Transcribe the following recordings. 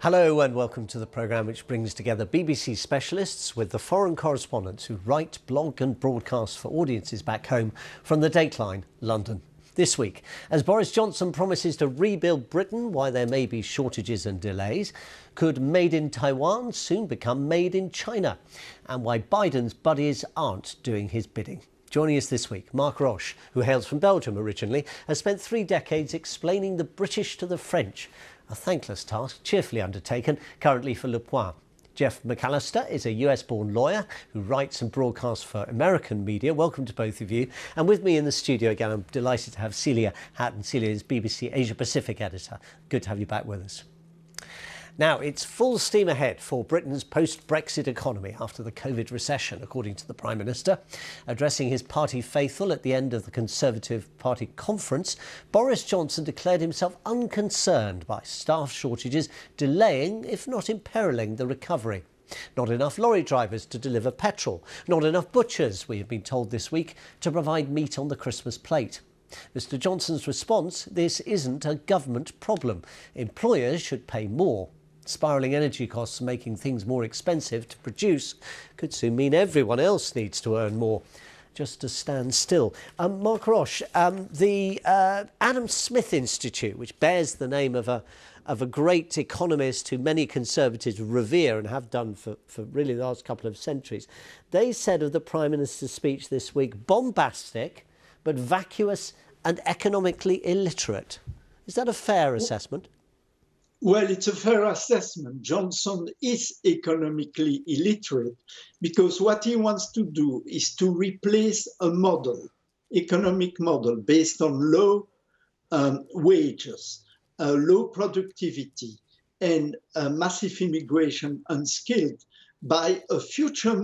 Hello and welcome to the programme which brings together BBC specialists with the foreign correspondents who write, blog and broadcast for audiences back home from the Dateline London. This week, as Boris Johnson promises to rebuild Britain while there may be shortages and delays, could Made in Taiwan soon become Made in China? And why Biden's buddies aren't doing his bidding. Joining us this week, Mark Roche, who hails from Belgium originally, has spent 3 decades explaining the British to the French. A thankless task, cheerfully undertaken, currently for Le Point. Jeff McAllister is a US-born lawyer who writes and broadcasts for American media. Welcome to both of you. And with me in the studio again, I'm delighted to have Celia Hatton. Celia is BBC Asia-Pacific editor. Good to have you back with us. Now, it's full steam ahead for Britain's post-Brexit economy after the COVID recession, according to the Prime Minister. Addressing his party faithful at the end of the Conservative Party conference, Boris Johnson declared himself unconcerned by staff shortages delaying, if not imperiling, the recovery. Not enough lorry drivers to deliver petrol. Not enough butchers, we have been told this week, to provide meat on the Christmas plate. Mr Johnson's response: this isn't a government problem. Employers should pay more. Spiralling energy costs making things more expensive to produce could soon mean everyone else needs to earn more just to stand still. Mark Roche, the Adam Smith Institute, which bears the name of a great economist who many Conservatives revere and have done for really the last couple of centuries, they said of the Prime Minister's speech this week, bombastic but vacuous and economically illiterate. Is that a fair assessment? Well, it's a fair assessment. Johnson is economically illiterate because what he wants to do is to replace a model, economic model based on low wages, low productivity, and massive immigration unskilled by a future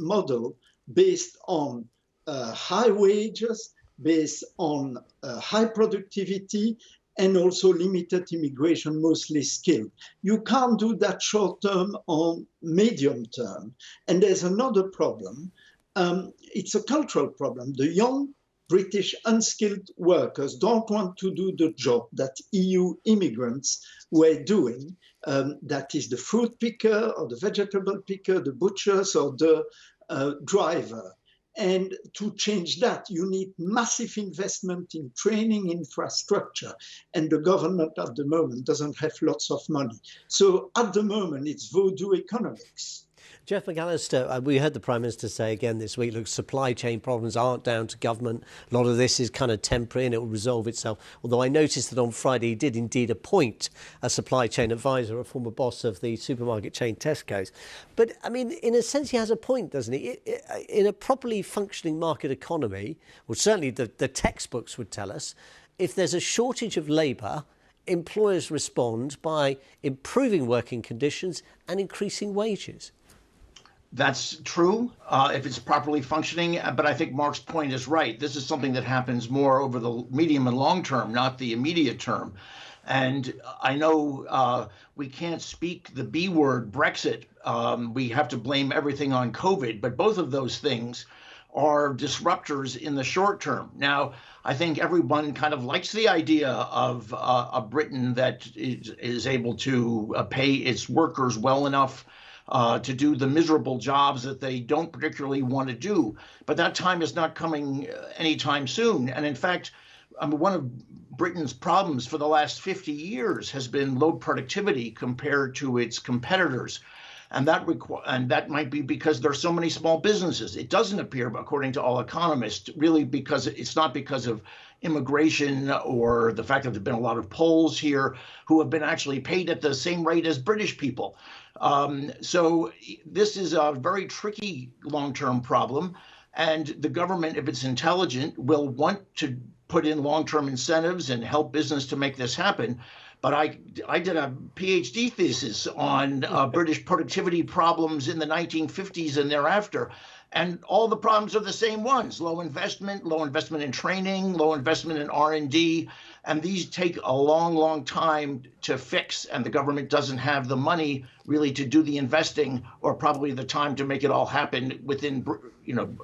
model based on high wages, based on high productivity, and also limited immigration, mostly skilled. You can't do that short term or medium term. And there's another problem. It's a cultural problem. The young British unskilled workers don't want to do the job that EU immigrants were doing. That is the fruit picker or the vegetable picker, the butchers or the driver. And to change that, you need massive investment in training infrastructure. And the government at the moment doesn't have lots of money. So at the moment, it's voodoo economics. Jeff McAllister, we heard the Prime Minister say again this week, look, supply chain problems aren't down to government. A lot of this is kind of temporary and it will resolve itself. Although I noticed that on Friday he did indeed appoint a supply chain advisor, a former boss of the supermarket chain Tesco's. But, I mean, in a sense, he has a point, doesn't he? In a properly functioning market economy, well, certainly the textbooks would tell us, if there's a shortage of labour, employers respond by improving working conditions and increasing wages. That's true if it's properly functioning, but I think Mark's point is right. This is something that happens more over the medium and long term, not the immediate term. And I know we can't speak the B word, Brexit. We have to blame everything on COVID, but both of those things are disruptors in the short term. Now, I think everyone kind of likes the idea of a Britain that is able to pay its workers well enough to do the miserable jobs that they don't particularly want to do. But that time is not coming anytime soon. And in fact, one of Britain's problems for the last 50 years has been low productivity compared to its competitors. And that might be because there are so many small businesses. It doesn't appear, according to all economists, really because it's not because of immigration or the fact that there have been a lot of Poles here who have been actually paid at the same rate as British people. So this is a very tricky long-term problem. And the government, if it's intelligent, will want to put in long-term incentives and help business to make this happen. But I did a PhD thesis on British productivity problems in the 1950s and thereafter. And all the problems are the same ones: low investment in training, low investment in R&D, And these take a long, long time to fix, and the government doesn't have the money really to do the investing, or probably the time to make it all happen within,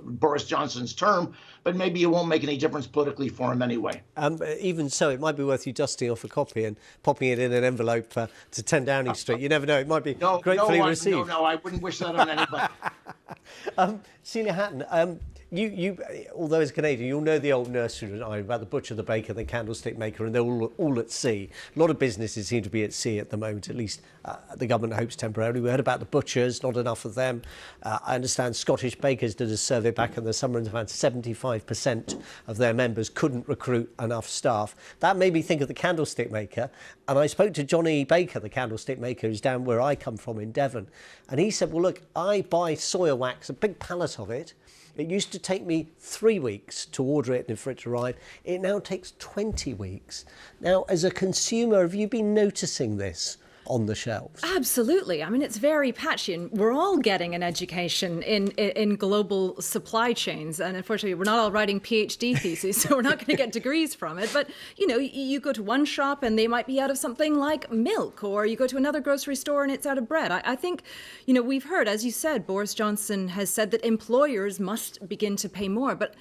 Boris Johnson's term. But maybe it won't make any difference politically for him anyway. Even so, it might be worth you dusting off a copy and popping it in an envelope to 10 Downing Street. You never know; it might be gratefully received. No, I wouldn't wish that on anybody. Celia Hatton, you, although as a Canadian, you'll know the old nursery rhyme about the butcher, the baker, the candlestick maker, and they're all at sea. A lot of businesses seem to be at sea at the moment, at least the government hopes temporarily. We heard about the butchers, not enough of them. I understand Scottish bakers did a survey back in the summer and found 75% of their members couldn't recruit enough staff. That made me think of the candlestick maker. And I spoke to Johnny Baker, the candlestick maker, who's down where I come from in Devon. And he said, well, look, I buy soya wax, a big pallet of it. It used to take me 3 weeks to order it and for it to arrive. It now takes 20 weeks. Now, as a consumer, have you been noticing this on the shelves? Absolutely. I mean, it's very patchy, and we're all getting an education in global supply chains. And unfortunately, we're not all writing PhD theses, so we're not going to get degrees from it. But, you go to one shop and they might be out of something like milk, or you go to another grocery store and it's out of bread. I think, we've heard, as you said, Boris Johnson has said that employers must begin to pay more. But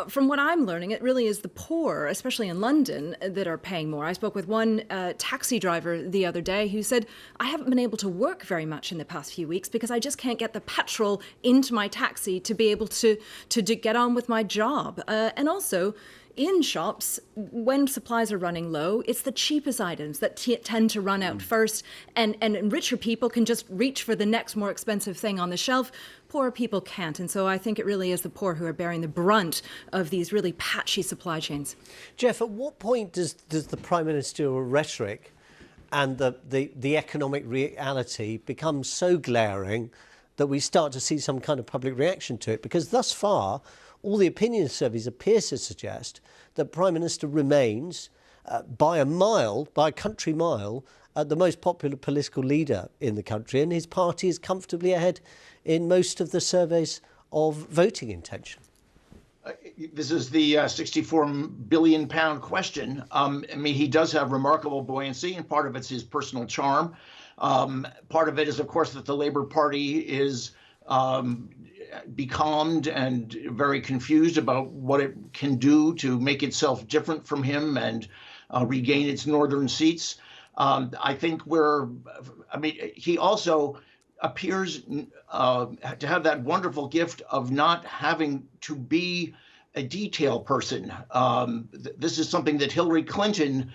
from what I'm learning, it really is the poor, especially in London, that are paying more. I spoke with one taxi driver the other day who said, I haven't been able to work very much in the past few weeks because I just can't get the petrol into my taxi to be able to get on with my job. And also, in shops, when supplies are running low, it's the cheapest items that tend to run out first, and richer people can just reach for the next more expensive thing on the shelf. Poor people can't, and so I think it really is the poor who are bearing the brunt of these really patchy supply chains. Jeff, at what point does the Prime Ministerial rhetoric and the economic reality become so glaring that we start to see some kind of public reaction to it? Because thus far, all the opinion surveys appear to suggest that Prime Minister remains, by a country mile, the most popular political leader in the country, and his party is comfortably ahead in most of the surveys of voting intention. This is the £64 billion question. He does have remarkable buoyancy, and part of it's his personal charm. Part of it is, of course, that the Labour Party is becalmed and very confused about what it can do to make itself different from him and regain its northern seats. I think he also appears to have that wonderful gift of not having to be a detail person. This is something that Hillary Clinton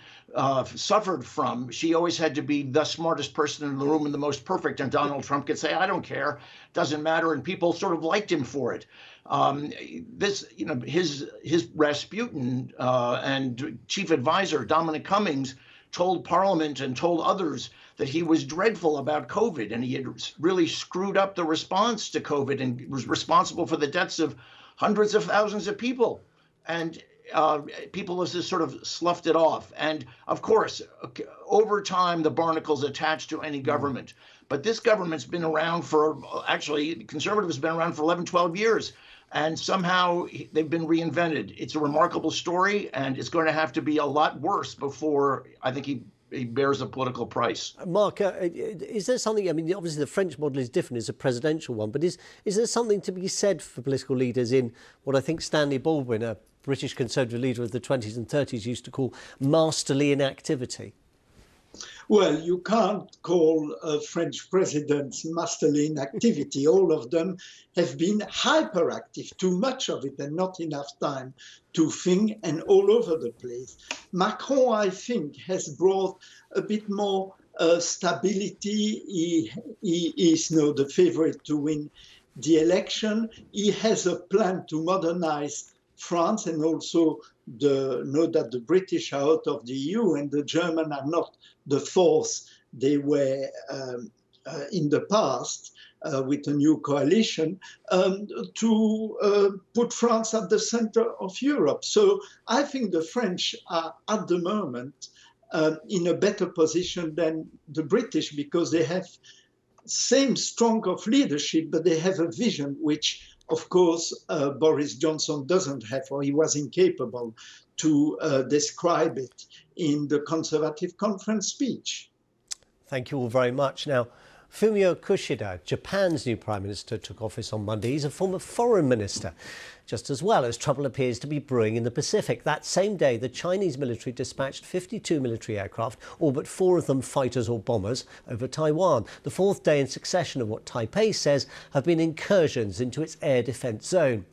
suffered from. She always had to be the smartest person in the room and the most perfect. And Donald Trump could say, I don't care, doesn't matter. And people sort of liked him for it. His Rasputin and chief advisor, Dominic Cummings, told Parliament and told others that he was dreadful about COVID, and he had really screwed up the response to COVID and was responsible for the deaths of hundreds of thousands of people. And people have just sort of sloughed it off. And of course, over time, the barnacle's attached to any government. But this government's been around Conservatives have been around for 11, 12 years. And somehow they've been reinvented. It's a remarkable story, and it's going to have to be a lot worse before I think he bears a political price. Mark, is there something, obviously the French model is different, it's a presidential one, but is there something to be said for political leaders in what I think Stanley Baldwin, a British Conservative leader of the 20s and 30s, used to call masterly inactivity? Well, you can't call French presidents masterly inactivity. All of them have been hyperactive, too much of it and not enough time to think, and all over the place. Macron, I think, has brought a bit more stability. He is now the favorite to win the election. He has a plan to modernize France, and also know that the British are out of the EU and the Germans are not the force they were in the past with a new coalition, to put France at the center of Europe. So I think the French are at the moment in a better position than the British, because they have same strong of leadership, but they have a vision which of course, Boris Johnson doesn't have, or he was incapable to describe it in the Conservative conference speech. Thank you all very much. Now, Fumio Kishida, Japan's new Prime Minister, took office on Monday. He's a former foreign minister, just as well as trouble appears to be brewing in the Pacific. That same day, the Chinese military dispatched 52 military aircraft, all but 4 of them fighters or bombers, over Taiwan. The 4th day in succession of what Taipei says have been incursions into its air defence zone.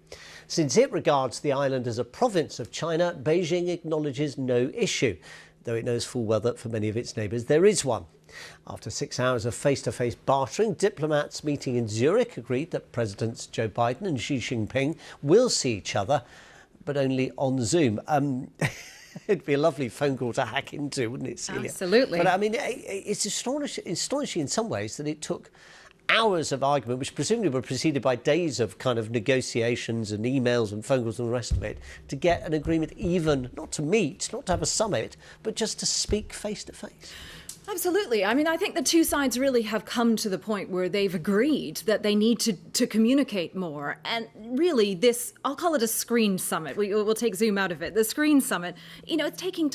Since it regards the island as a province of China, Beijing acknowledges no issue, though it knows full well that for many of its neighbours there is one. After 6 hours of face-to-face bartering, diplomats meeting in Zurich agreed that Presidents Joe Biden and Xi Jinping will see each other, but only on Zoom. It'd be a lovely phone call to hack into, wouldn't it, Celia? Absolutely. But I mean, it's astonishing in some ways that it took hours of argument, which presumably were preceded by days of kind of negotiations and emails and phone calls and the rest of it, to get an agreement, even not to meet, not to have a summit, but just to speak face to face. Absolutely. I mean, I think the two sides really have come to the point where they've agreed that they need to communicate more. And really, this, I'll call it a screen summit. We'll take Zoom out of it. The screen summit, you know, it's taking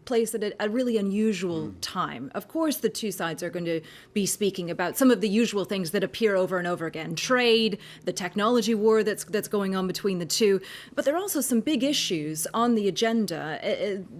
place at a really unusual time. Of course, the two sides are going to be speaking about some of the usual things that appear over and over again. Trade, the technology war that's going on between the two. But there are also some big issues on the agenda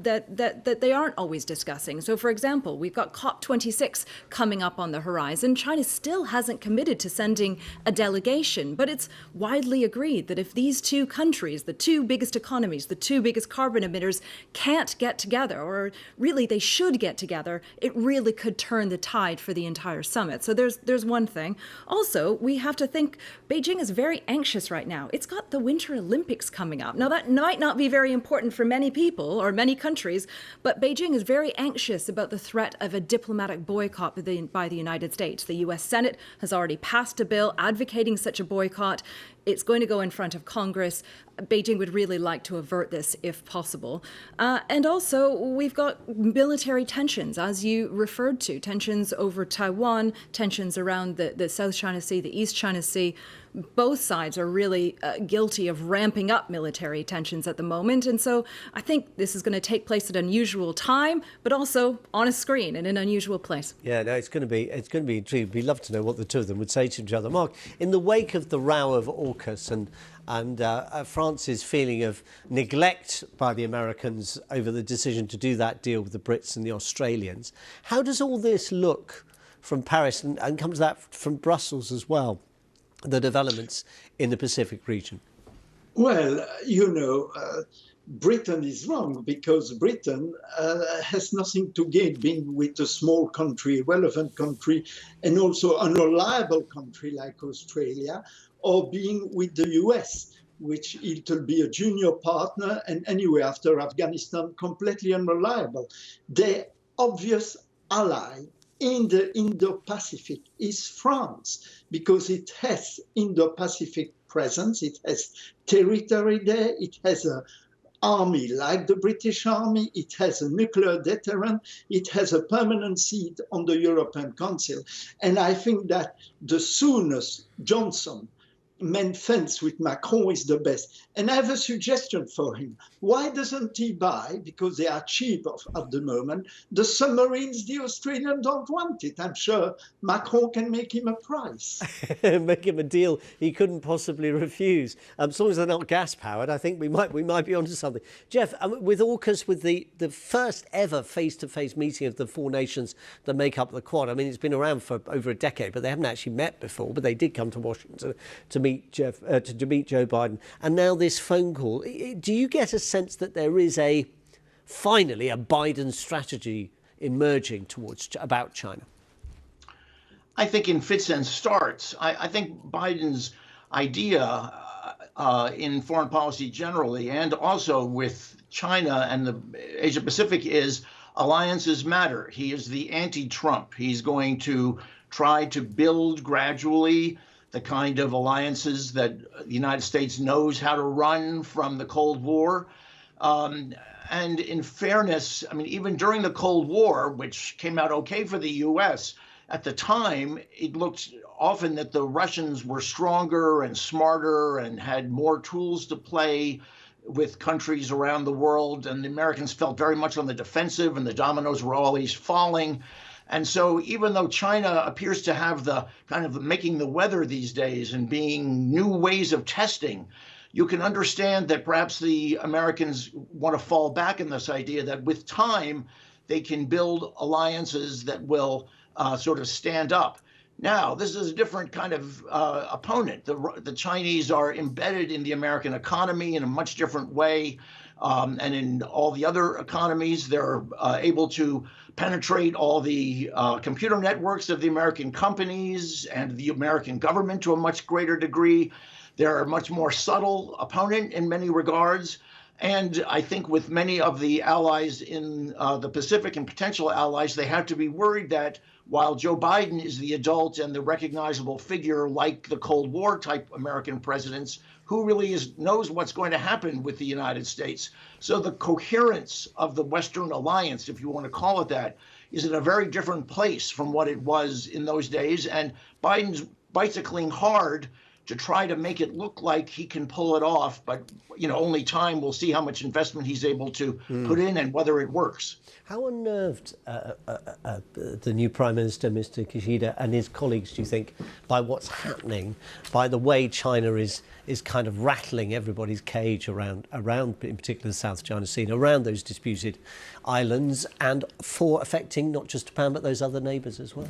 that they aren't always discussing. So, for example, we've got COP26 coming up on the horizon. China still hasn't committed to sending a delegation, but it's widely agreed that if these two countries, the two biggest economies, the two biggest carbon emitters, can't get together, or really they should get together, it really could turn the tide for the entire summit. So there's one thing. Also, we have to think Beijing is very anxious right now. It's got the Winter Olympics coming up. Now, that might not be very important for many people or many countries, but Beijing is very anxious about the threat of a diplomatic boycott by the United States. The U.S. Senate has already passed a bill advocating such a boycott. It's going to go in front of Congress. Beijing would really like to avert this if possible. And also, we've got military tensions, as you referred to, tensions over Taiwan, tensions around the South China Sea, the East China Sea. Both sides are really guilty of ramping up military tensions at the moment. And so I think this is going to take place at an unusual time, but also on a screen in an unusual place. Yeah, no, it's going to be intriguing. We'd love to know what the two of them would say to each other. Mark, in the wake of the row of AUKUS and France's feeling of neglect by the Americans over the decision to do that deal with the Brits and the Australians, how does all this look from Paris and comes that from Brussels as well? The developments in the Pacific region? Well, Britain is wrong, because Britain has nothing to gain being with a small country, relevant country, and also an unreliable country like Australia, or being with the US, which it'll be a junior partner, and anyway, after Afghanistan, completely unreliable. Their obvious ally in the Indo-Pacific is France, because it has Indo-Pacific presence, it has territory there, it has an army like the British Army, it has a nuclear deterrent, it has a permanent seat on the European Council. And I think that the soonest Johnson mend fence with Macron is the best. And I have a suggestion for him. Why doesn't he buy, because they are cheap at the moment, the submarines the Australians don't want it? I'm sure Macron can make him a price. Make him a deal he couldn't possibly refuse. As long as they're not gas-powered, I think we might be onto something. Jeff, with AUKUS, with the first ever face-to-face meeting of the four nations that make up the Quad, I mean, it's been around for over a decade, but they haven't actually met before, but they did come to Washington to meet Joe Biden, and now this phone call. Do you get a sense that there is finally a Biden strategy emerging about China? I think in fits and starts. I think Biden's idea in foreign policy generally, and also with China and the Asia Pacific, is alliances matter. He is the anti-Trump. He's going to try to build gradually the kind of alliances that the United States knows how to run from the Cold War. And in fairness, I mean, even during the Cold War, which came out okay for the U.S., at the time, it looked often that the Russians were stronger and smarter and had more tools to play with countries around the world. And the Americans felt very much on the defensive, and the dominoes were always falling. And so even though China appears to have the kind of making the weather these days and being new ways of testing, you can understand that perhaps the Americans want to fall back in this idea that with time, they can build alliances that will sort of stand up. Now, this is a different kind of opponent. The Chinese are embedded in the American economy in a much different way. And in all the other economies, they're able to penetrate all the computer networks of the American companies and the American government to a much greater degree. They're a much more subtle opponent in many regards. And I think with many of the allies in the Pacific and potential allies, they have to be worried that while Joe Biden is the adult and the recognizable figure like the Cold War type American presidents, who really knows what's going to happen with the United States. So the coherence of the Western alliance, if you want to call it that, is in a very different place from what it was in those days. And Biden's bicycling hard to try to make it look like he can pull it off. But, only time will see how much investment he's able to put in and whether it works. How unnerved the new Prime Minister, Mr. Kishida, and his colleagues, do you think, by what's happening, by the way China is kind of rattling everybody's cage around, in particular, the South China Sea, around those disputed islands, and for affecting not just Japan, but those other neighbours as well?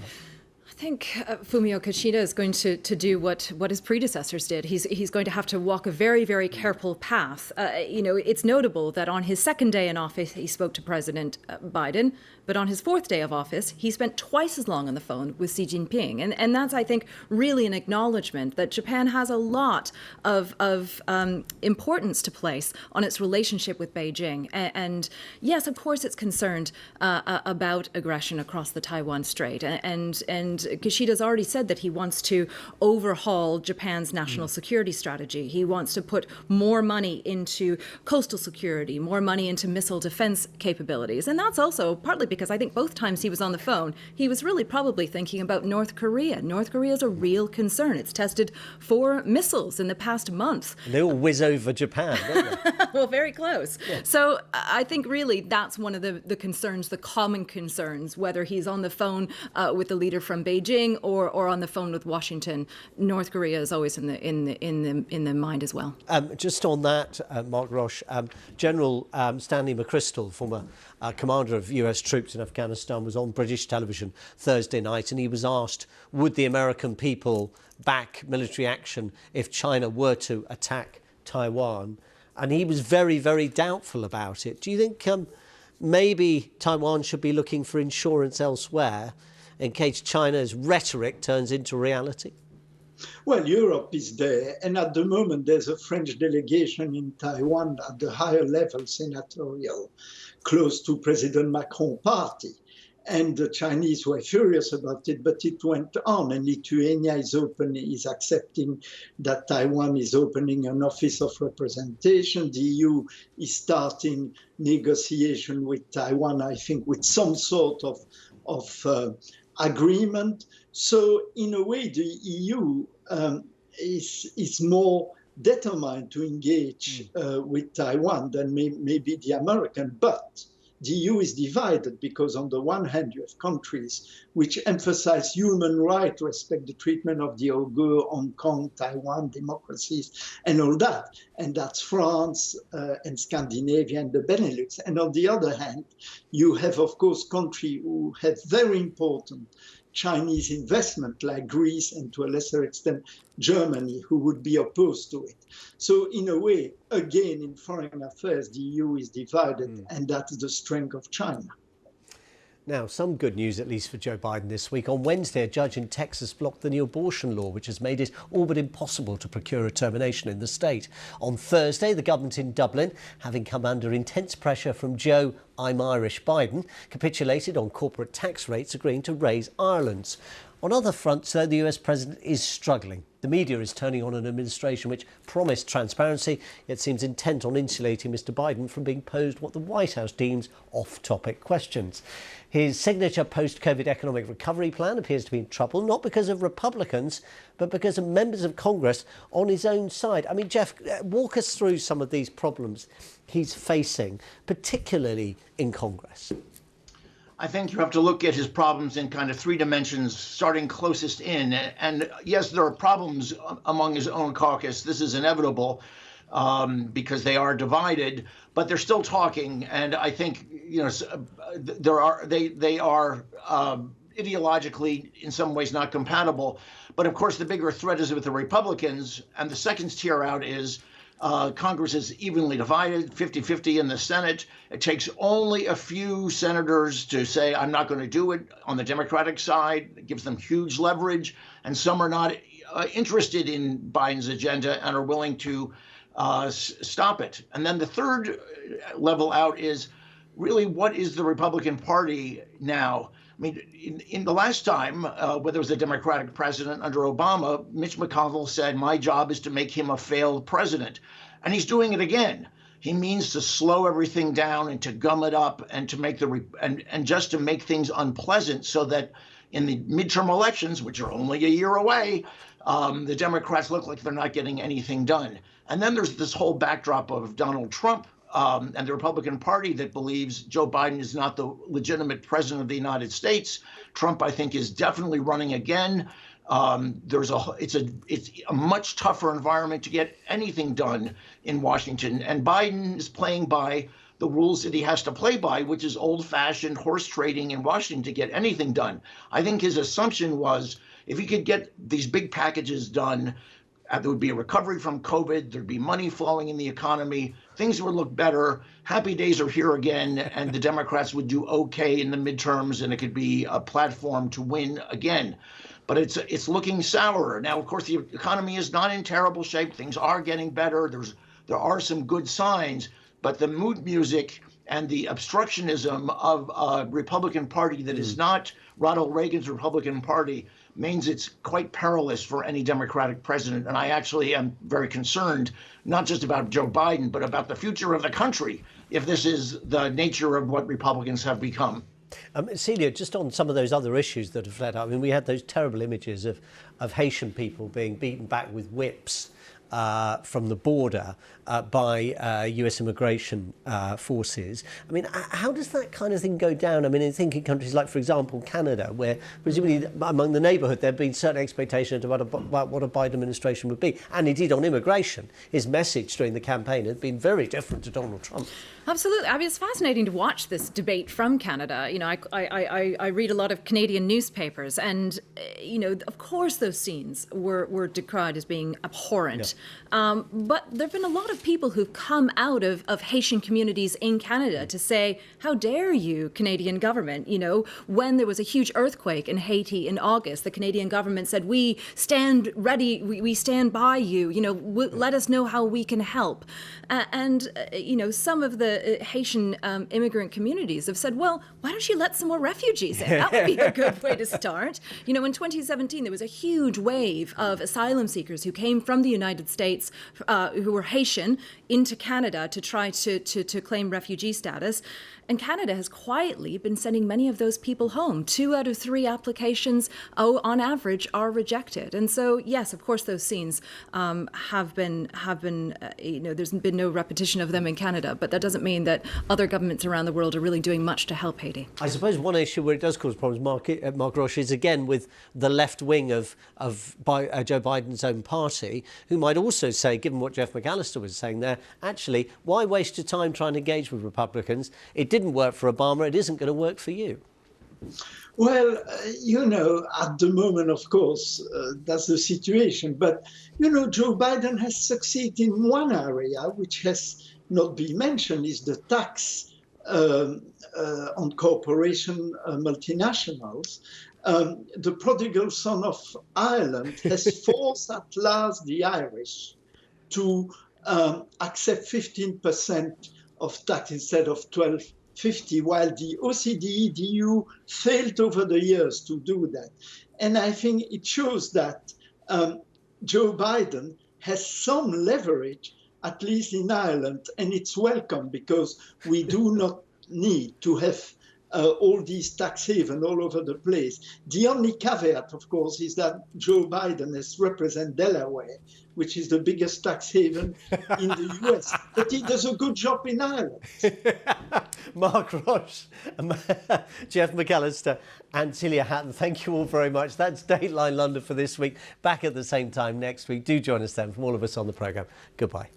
I think Fumio Kishida is going to do what his predecessors did. He's going to have to walk a very, very careful path. It's notable that on his second day in office, he spoke to President Biden, but on his fourth day of office, he spent twice as long on the phone with Xi Jinping. And that's, I think, really an acknowledgement that Japan has a lot of importance to place on its relationship with Beijing. And yes, of course, it's concerned about aggression across the Taiwan Strait. And Kishida's already said that he wants to overhaul Japan's national security strategy. He wants to put more money into coastal security, more money into missile defense capabilities. And that's also partly because I think both times he was on the phone, he was really probably thinking about North Korea. North Korea is a real concern. It's tested 4 missiles in the past month. And they all whiz over Japan, don't they? Well, very close. Yeah. So I think really that's one of the concerns, the common concerns, whether he's on the phone with the leader from Beijing or on the phone with Washington. North Korea is always in the mind as well. Just on that, Mark Roche, General Stanley McChrystal, former commander of US troops in Afghanistan, was on British television Thursday night, and he was asked, would the American people back military action if China were to attack Taiwan? And he was very, very doubtful about it. Do you think maybe Taiwan should be looking for insurance elsewhere in case China's rhetoric turns into reality? Well, Europe is there, and at the moment there's a French delegation in Taiwan at the higher level, senatorial, close to President Macron's party. And the Chinese were furious about it, but it went on, and Lithuania is accepting that Taiwan is opening an office of representation. The EU is starting negotiation with Taiwan, I think, with some sort of agreement. So in a way, the EU is more determined to engage with Taiwan than maybe the American. But the EU is divided because on the one hand, you have countries which emphasize human rights, respect the treatment of the Uyghur, Hong Kong, Taiwan, democracies, and all that. And that's France and Scandinavia and the Benelux. And on the other hand, you have, of course, countries who have very important Chinese investment like Greece and to a lesser extent Germany, who would be opposed to it. So in a way, again, in foreign affairs, the EU is divided, and that's the strength of China. Now, some good news, at least for Joe Biden this week. On Wednesday, a judge in Texas blocked the new abortion law, which has made it all but impossible to procure a termination in the state. On Thursday, the government in Dublin, having come under intense pressure from Joe "I'm Irish" Biden, capitulated on corporate tax rates, agreeing to raise Ireland's. On other fronts, though, the US president is struggling. The media is turning on an administration which promised transparency, yet seems intent on insulating Mr Biden from being posed what the White House deems off-topic questions. His signature post-COVID economic recovery plan appears to be in trouble, not because of Republicans, but because of members of Congress on his own side. I mean, Jeff, walk us through some of these problems he's facing, particularly in Congress. I think you have to look at his problems in kind of three dimensions, starting closest in. And yes, there are problems among his own caucus. This is inevitable because they are divided, but they're still talking. And I think, you know, they are ideologically in some ways not compatible. But of course, the bigger threat is with the Republicans. And the second tier out is Congress is evenly divided, 50-50 in the Senate. It takes only a few senators to say, I'm not going to do it on the Democratic side. It gives them huge leverage. And some are not interested in Biden's agenda and are willing to stop it. And then the third level out is really, what is the Republican Party now? I mean, in the last time, whether it was a Democratic president under Obama, Mitch McConnell said, my job is to make him a failed president. And he's doing it again. He means to slow everything down and to gum it up and to make and just to make things unpleasant so that in the midterm elections, which are only a year away, the Democrats look like they're not getting anything done. And then there's this whole backdrop of Donald Trump and the Republican Party that believes Joe Biden is not the legitimate president of the United States. Trump, I think, is definitely running again. It's a much tougher environment to get anything done in Washington. And Biden is playing by the rules that he has to play by, which is old-fashioned horse trading in Washington to get anything done. I think his assumption was if he could get these big packages done, there would be a recovery from COVID, there'd be money flowing in the economy, things would look better, happy days are here again, and the Democrats would do okay in the midterms, and it could be a platform to win again. But it's looking sour. Now, of course, the economy is not in terrible shape. Things are getting better. There are some good signs, but the mood music and the obstructionism of a Republican Party that is not Ronald Reagan's Republican Party means it's quite perilous for any Democratic president. And I actually am very concerned, not just about Joe Biden, but about the future of the country, if this is the nature of what Republicans have become. Celia, just on some of those other issues that have led up, I mean, we had those terrible images of Haitian people being beaten back with whips from the border by US immigration forces. I mean, how does that kind of thing go down? I mean, I think in countries like, for example, Canada, where presumably among the neighbourhood there have been certain expectations about what a Biden administration would be. And indeed on immigration, his message during the campaign had been very different to Donald Trump. Absolutely. I mean, it's fascinating to watch this debate from Canada. You know, I read a lot of Canadian newspapers and, you know, of course those scenes were decried as being abhorrent. Yeah. But there have been a lot of people who've come out of Haitian communities in Canada to say, how dare you, Canadian government? You know, when there was a huge earthquake in Haiti in August, the Canadian government said, we stand ready, we stand by you, you know, let us know how we can help. You know, some of the Haitian immigrant communities have said, well, why don't you let some more refugees in? That would be a good way to start. You know, in 2017, there was a huge wave of asylum seekers who came from the United States, who were Haitian, into Canada to try to claim refugee status. And Canada has quietly been sending many of those people home. 2 out of 3 applications, on average, are rejected. And so, yes, of course, those scenes have been, you know, there's been no repetition of them in Canada, but that doesn't mean that other governments around the world are really doing much to help Haiti. I suppose one issue where it does cause problems, Mark Roche, is again with the left wing of Joe Biden's own party, who might also say, given what Jeff McAllister was saying there, actually, why waste your time trying to engage with Republicans? It didn't work for Obama, it isn't going to work for you. Well, you know, at the moment, of course, that's the situation. But, you know, Joe Biden has succeeded in one area, which has not been mentioned, is the tax on corporation multinationals. The prodigal son of Ireland has forced at last the Irish to accept 15% of tax instead of 12.50, while the OECD, the EU failed over the years to do that. And I think it shows that Joe Biden has some leverage, at least in Ireland, and it's welcome because we do not need to have all these tax havens all over the place. The only caveat, of course, is that Joe Biden has represented Delaware, which is the biggest tax haven in the US. But he does a good job in Ireland. Mark Roche, Jeff McAllister and Celia Hatton, thank you all very much. That's Dateline London for this week. Back at the same time next week. Do join us then. From all of us on the programme, goodbye.